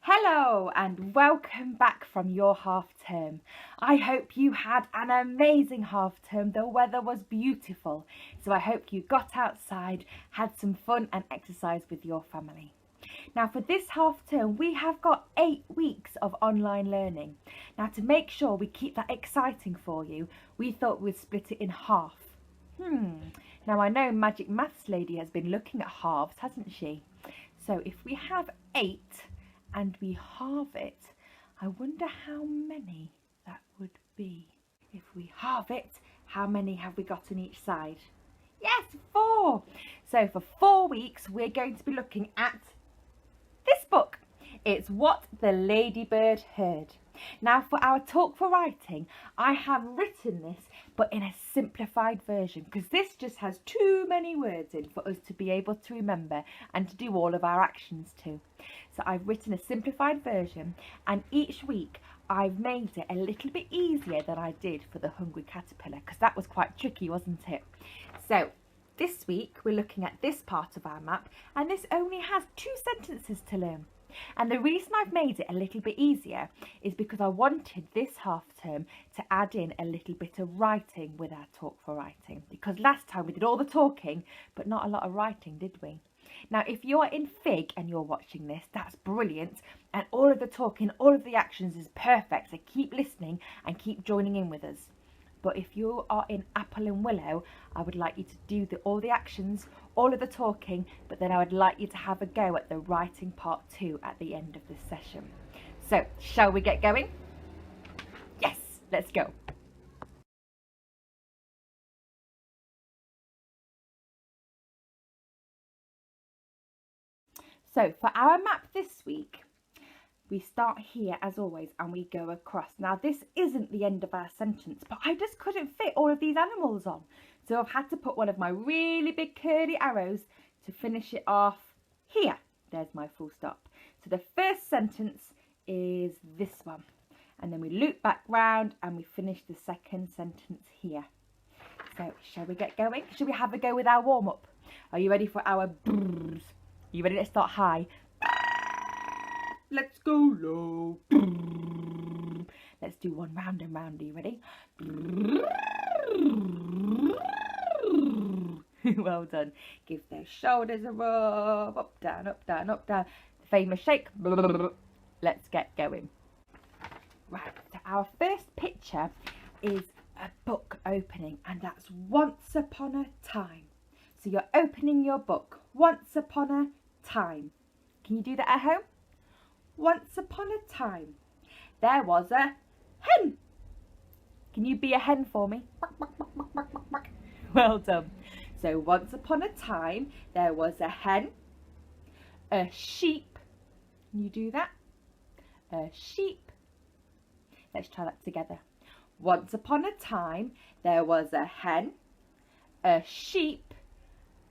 Hello and welcome back from your half term. I hope you had an amazing half term. The weather was beautiful, so I hope you got outside, had some fun and exercise with your family. Now for this half term we have got 8 weeks of online learning. Now to make sure we keep that exciting for you, we thought we'd split it in half. Now I know Magic Maths Lady has been looking at halves, hasn't she? So if we have 8 and we halve it, I wonder how many that would be. If we halve it, how many have we got on each side? Yes, 4. So for 4 weeks, we're going to be looking at this book. It's What the Ladybird Heard. Now for our Talk for Writing, I have written this, but in a simplified version, because this just has too many words in for us to be able to remember and to do all of our actions to. So I've written a simplified version, and each week I've made it a little bit easier than I did for the Hungry Caterpillar, because that was quite tricky, wasn't it? So this week we're looking at this part of our map, and this only has 2 sentences to learn. And the reason I've made it a little bit easier is because I wanted this half term to add in a little bit of writing with our Talk for Writing, because last time we did all the talking but not a lot of writing, did we? Now if you're in Fig and you're watching this, that's brilliant, and all of the talking, all of the actions is perfect, so keep listening and keep joining in with us. But if you are in Apple and Willow, I would like you to do all the actions, all of the talking, but then I would like you to have a go at the writing part 2 at the end of this session. So, shall we get going? Yes, let's go. So, for our map this week, we start here as always and we go across. Now this isn't the end of our sentence, but I just couldn't fit all of these animals on. So I've had to put one of my really big curly arrows to finish it off here. There's my full stop. So the first sentence is this one. And then we loop back round and we finish the second sentence here. So shall we get going? Shall we have a go with our warm up? Are you ready for our brrrs? Are you ready? Let's start high. Let's go low. Let's do one round and round. Are you ready? Well done. Give those shoulders a rub. Up, down, up, down, up, down. The famous shake. Let's get going. Right, so our first picture is a book opening, and that's Once Upon a Time. So you're opening your book. Once upon a time. Can you do that at home? Once upon a time, there was a hen. Can you be a hen for me? Well done. So once upon a time, there was a hen, a sheep. Can you do that? A sheep. Let's try that together. Once upon a time, there was a hen, a sheep,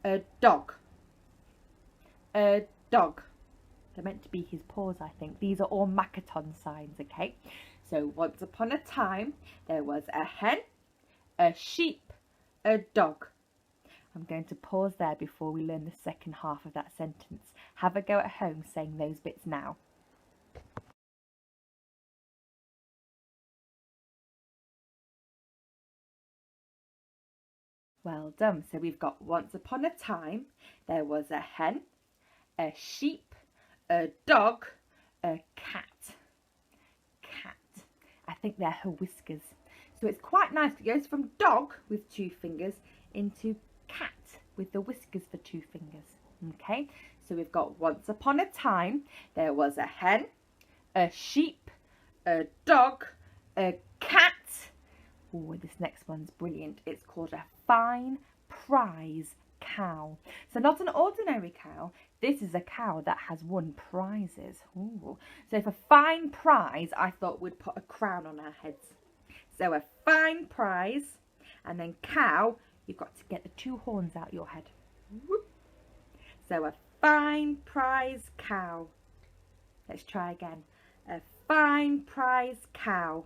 a dog. A dog. They're meant to be his paws, I think. These are all Makaton signs, okay? So once upon a time, there was a hen, a sheep, a dog. I'm going to pause there before we learn the second half of that sentence. Have a go at home saying those bits now. Well done. So we've got once upon a time, there was a hen, a sheep, a dog, a cat. Cat. I think they're her whiskers. So it's quite nice. It goes from dog with 2 fingers into cat with the whiskers for 2 fingers. Okay, so we've got once upon a time, there was a hen, a sheep, a dog, a cat. Oh, this next one's brilliant. It's called a fine prize cow. So not an ordinary cow. This is a cow that has won prizes. Ooh. So for fine prize, I thought we'd put a crown on our heads. So a fine prize, and then cow, you've got to get the 2 horns out your head. Whoop. So a fine prize cow. Let's try again. A fine prize cow.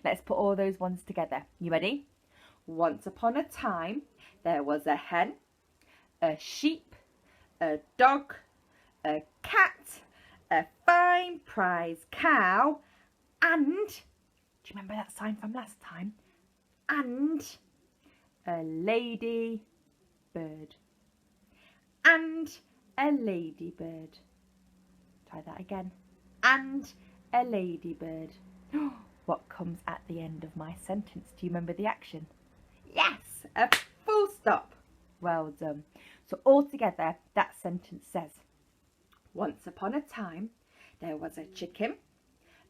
Let's put all those ones together. You ready? Once upon a time, there was a hen, a sheep, a dog, a cat, a fine prize cow, and, do you remember that sign from last time? And a ladybird. And a ladybird. Try that again. And a ladybird. What comes at the end of my sentence? Do you remember the action? Yes, a full stop. Well done. So altogether, that sentence says, once upon a time, there was a chicken,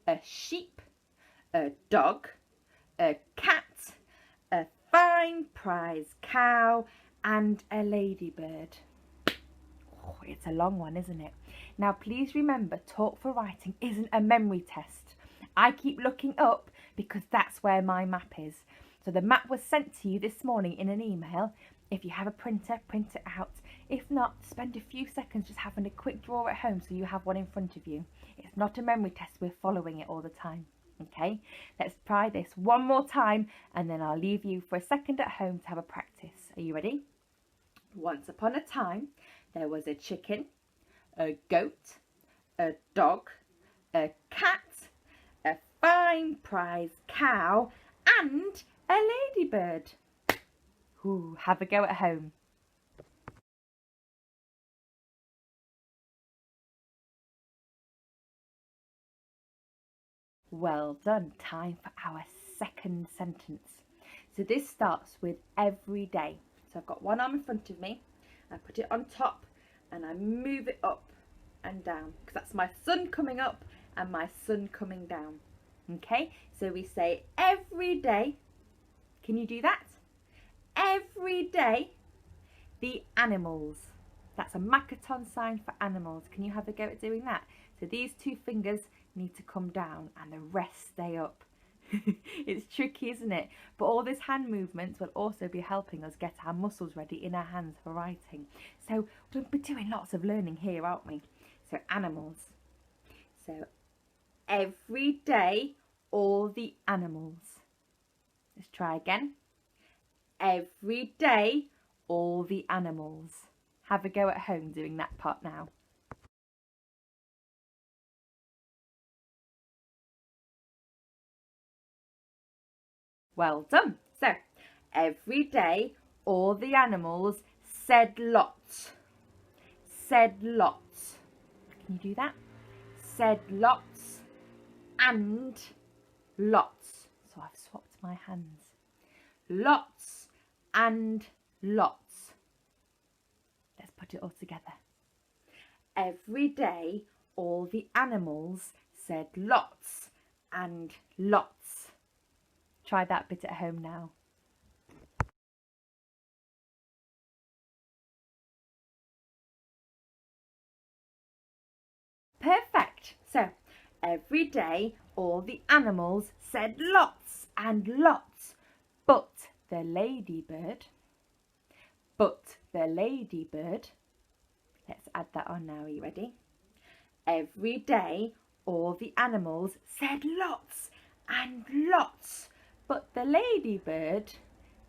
a sheep, a dog, a cat, a fine prize cow, and a ladybird. Oh, it's a long one, isn't it? Now, please remember, Talk4Writing isn't a memory test. I keep looking up because that's where my map is. So the map was sent to you this morning in an email. If you have a printer, print it out. If not, spend a few seconds just having a quick draw at home so you have one in front of you. It's not a memory test, we're following it all the time. Okay, let's try this one more time and then I'll leave you for a second at home to have a practice. Are you ready? Once upon a time, there was a chicken, a goat, a dog, a cat, a fine prize cow, and a ladybird. Ooh, have a go at home. Well done. Time for our second sentence. So this starts with every day. So I've got one arm in front of me. I put it on top and I move it up and down because that's my sun coming up and my sun coming down. Okay, so we say every day. Can you do that? Every day, the animals. That's a Makaton sign for animals. Can you have a go at doing that? So these two fingers need to come down and the rest stay up. It's tricky, isn't it? But all this hand movements will also be helping us get our muscles ready in our hands for writing. So we'll be doing lots of learning here, aren't we? So animals. So every day, all the animals. Let's try again. Every day, all the animals. Have a go at home doing that part now. Well done. So, every day, all the animals said lots. Said lots. Can you do that? Said lots and lots. So I've swapped my hands. Lots and lots. Let's put it all together. Every day, all the animals said lots and lots. Try that bit at home now. Perfect. So, every day, all the animals said lots and lots. But the ladybird, let's add that on now, are you ready? Every day, all the animals said lots and lots. But the ladybird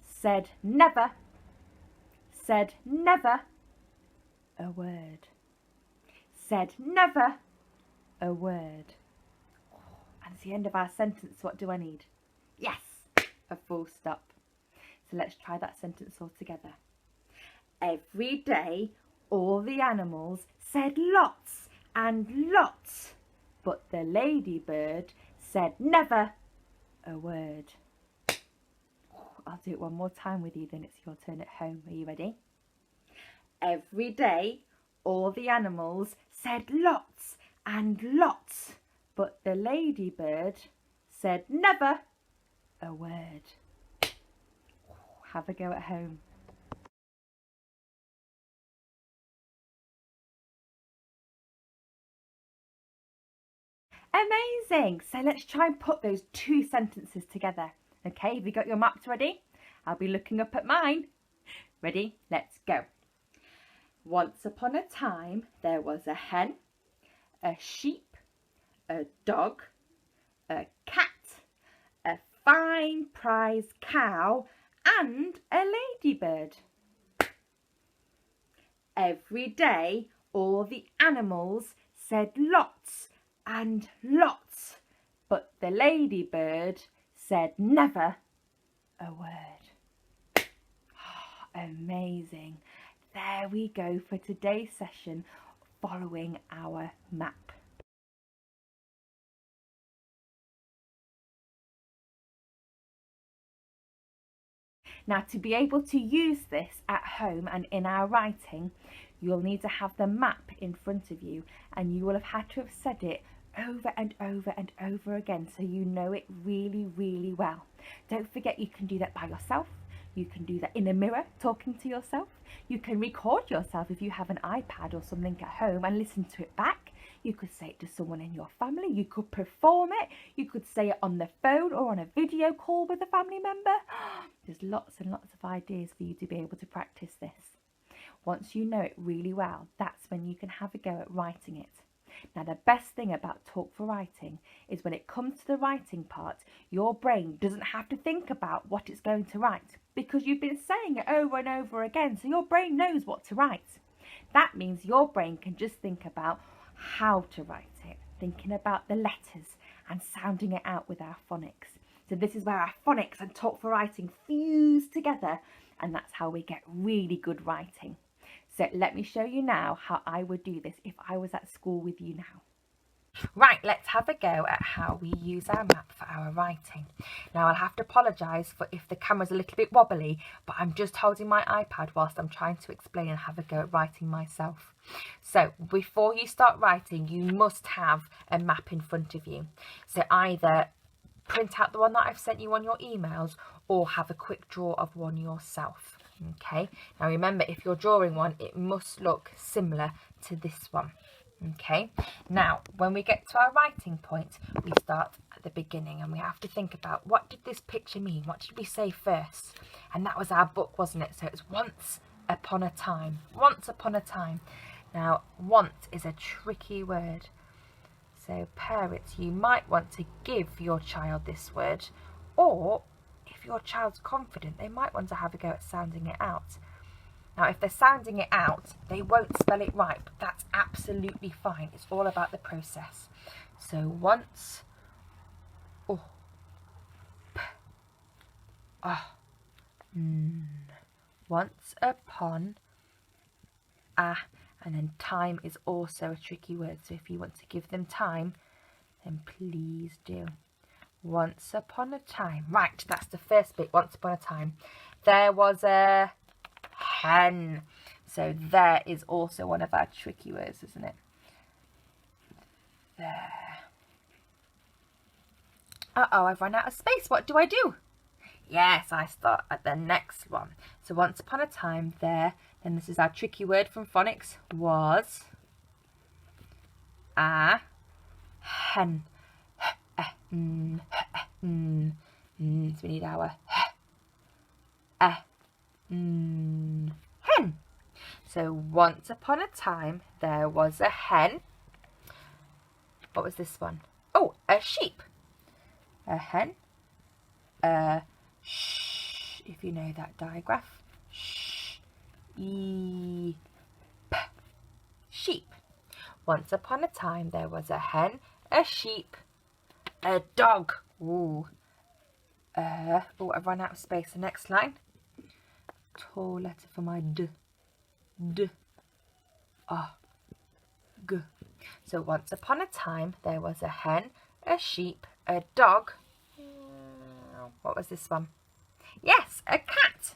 said never a word. Said never a word. And it's the end of our sentence. What do I need? Yes, a full stop. So let's try that sentence all together. Every day, all the animals said lots and lots. But the ladybird said never a word. I'll do it one more time with you, then it's your turn at home. Are you ready? Every day, all the animals said lots and lots, but the ladybird said never a word. Have a go at home. Amazing! So let's try and put those two sentences together. Okay, have you got your maps ready? I'll be looking up at mine. Ready? Let's go. Once upon a time, there was a hen, a sheep, a dog, a cat, a fine prize cow, and a ladybird. Every day, all the animals said lots and lots, but the ladybird said never a word. Amazing. There we go for today's session, following our map. Now, to be able to use this at home and in our writing, you'll need to have the map in front of you, and you will have had to have said it over and over and over again so you know it really, really well. Don't forget, you can do that by yourself. You can do that in a mirror, talking to yourself. You can record yourself if you have an iPad or something at home and listen to it back. You could say it to someone in your family. You could perform it. You could say it on the phone or on a video call with a family member. There's lots and lots of ideas for you to be able to practice this. Once you know it really well, that's when you can have a go at writing it. Now, the best thing about Talk4Writing is when it comes to the writing part, your brain doesn't have to think about what it's going to write because you've been saying it over and over again, so your brain knows what to write. That means your brain can just think about how to write it, thinking about the letters and sounding it out with our phonics. So this is where our phonics and Talk4Writing fuse together, and that's how we get really good writing. So let me show you now how I would do this if I was at school with you now. Right, let's have a go at how we use our map for our writing. Now, I'll have to apologise for if the camera's a little bit wobbly, but I'm just holding my iPad whilst I'm trying to explain and have a go at writing myself. So before you start writing, you must have a map in front of you. So either print out the one that I've sent you on your emails or have a quick draw of one yourself. Okay, now remember, if you're drawing one, it must look similar to this one. Okay, now when we get to our writing point, we start at the beginning and we have to think about, what did this picture mean? What did we say first? And that was our book, wasn't it? So it's once upon a time. Once upon a time. Now, once is a tricky word. So parents, you might want to give your child this word, or if your child's confident, they might want to have a go at sounding it out. Now, if they're sounding it out, they won't spell it right, but that's absolutely fine. It's all about the process. So once, oh, p, ah, once upon, ah, and then time is also a tricky word. So if you want to give them time, then please do. Once upon a time. Right, that's the first bit, once upon a time. There was a hen. So there is also one of our tricky words, isn't it? There. Uh-oh, I've run out of space. What do I do? Yes, I start at the next one. So once upon a time, there, and this is our tricky word from phonics, was a hen. So we need our hen. So once upon a time there was a hen. What was this one? Oh, a sheep. A hen. If you know that digraph. Sheep. Once upon a time there was a hen, a sheep, a dog. Ooh. I've run out of space. The next line. Tall letter for my D. D. Ah. G. So once upon a time there was a hen, a sheep, a dog. What was this one? Yes, a cat.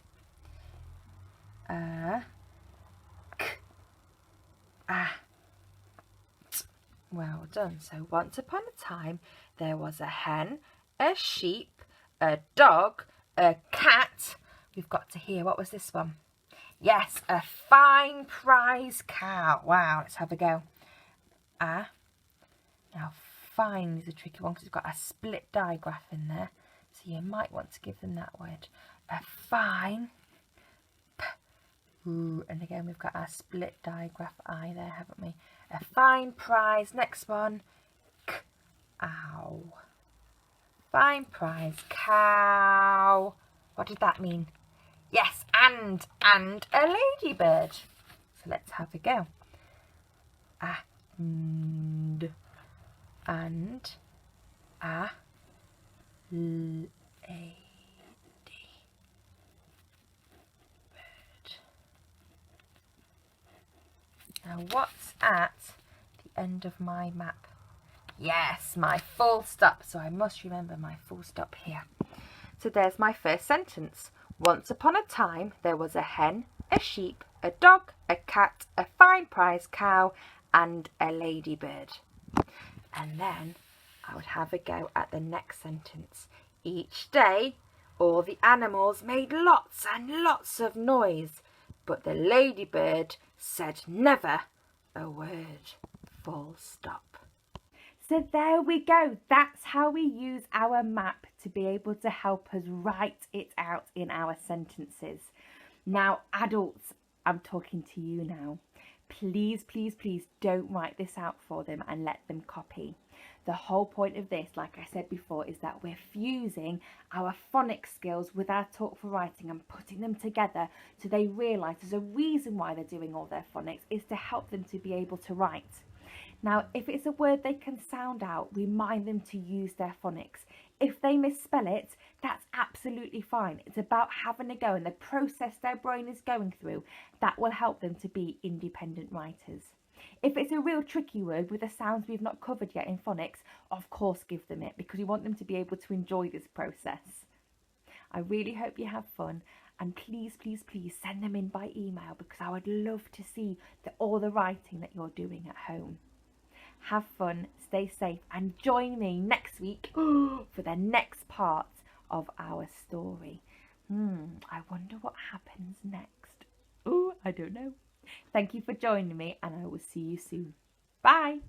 Well done. So once upon a time there was a hen, a sheep, a dog, a cat. We've got to hear, what was this one? Yes, a fine prize cow. Wow, let's have a go. Now fine is a tricky one because it's got a split digraph in there. So you might want to give them that word. A fine. Ooh, and again we've got our split digraph I there, haven't we? A fine prize. Next one. Ow. Fine prize cow. What did that mean? Yes, and a ladybird. So let's have a go. and a lady bird. Now what's at the end of my map? Yes, my full stop. So I must remember my full stop here. So there's my first sentence. Once upon a time there was a hen, a sheep, a dog, a cat, a fine prize cow and a ladybird. And then I would have a go at the next sentence. Each day all the animals made lots and lots of noise, but the ladybird said never a word. Full stop. So there we go. That's how we use our map to be able to help us write it out in our sentences. Now, adults, I'm talking to you now. Please, please, please don't write this out for them and let them copy. The whole point of this, like I said before, is that we're fusing our phonics skills with our Talk4Writing and putting them together so they realise there's a reason why they're doing all their phonics is to help them to be able to write. Now, if it's a word they can sound out, remind them to use their phonics. If they misspell it, that's absolutely fine. It's about having a go and the process their brain is going through. That will help them to be independent writers. If it's a real tricky word with the sounds we've not covered yet in phonics, of course give them it because we want them to be able to enjoy this process. I really hope you have fun. And please, please, please send them in by email because I would love to see all the writing that you're doing at home. Have fun, stay safe and join me next week for the next part of our story. I wonder what happens next. I don't know. Thank you for joining me and I will see you soon. Bye.